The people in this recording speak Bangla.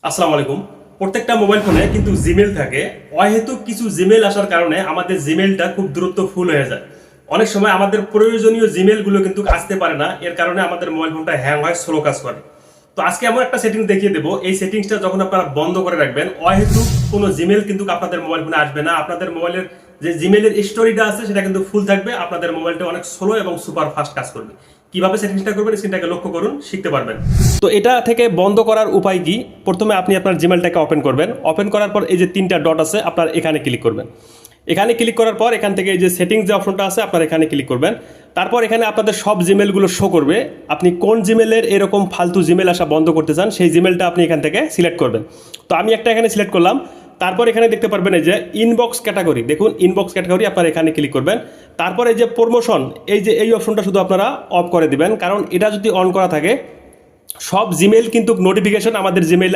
আসসালামু আলাইকুম। প্রত্যেকটা মোবাইল ফোনে কিন্তু জিমেল থাকে। অহেতুক কিছু জিমেল আসার কারণে আমাদের জিমেলটা খুব দ্রুত ফুল হয়ে যায়। অনেক সময় আমাদের প্রয়োজনীয় জিমেলগুলো কিন্তু আসতে পারে না, এর কারণে আমাদের মোবাইল ফোনটা হ্যাং হয়, স্লো কাজ করে। তো আজকে এমন একটা সেটিংস দেখিয়ে দেবো, এই সেটিংসটা যখন আপনারা বন্ধ করে রাখবেন, অহেতুক কোনো জিমেল কিন্তু আপনাদের মোবাইল ফোনে আসবে না। আপনাদের মোবাইলের যে জিমেলের স্টোরিটা আছে সেটা কিন্তু ফুল থাকবে, আপনাদের মোবাইলটা অনেক স্লো এবং সুপার ফাস্ট কাজ করবে। কিভাবে সেটিংসটা করবেন স্ক্রিনটাকে লক্ষ্য করুন, শিখতে পারবেন। তো এটা থেকে বন্ধ করার উপায় কি? প্রথমে আপনি আপনার জিমেলটাকে ওপেন করবেন। ওপেন করার পর এই যে তিনটা ডট আছে আপনার এখানে ক্লিক করবেন। এখানে ক্লিক করার পর এখান থেকে এই যে সেটিংস যে অপশনটা আছে আপনার এখানে ক্লিক করবেন। তারপর এখানে আপনাদের সব জিমেলগুলো শো করবে। আপনি কোন জিমেলের এরকম ফালতু জিমেল আসা বন্ধ করতে চান সেই জিমেলটা আপনি এখান থেকে সিলেক্ট করবেন। তো আমি একটা এখানে সিলেক্ট করলাম। তারপর এখানে দেখতে পারবেন এই যে ইনবক্স ক্যাটাগরি, দেখুন ইনবক্স ক্যাটাগরি আপনারা এখানে ক্লিক করবেন। তারপর এই যে প্রমোশন, এই অপশনটা শুধু আপনারা অফ করে দিবেন, কারণ এটা যদি অন করা থাকে সব জিমেল কিন্তু নোটিফিকেশন আমাদের জিমেইলে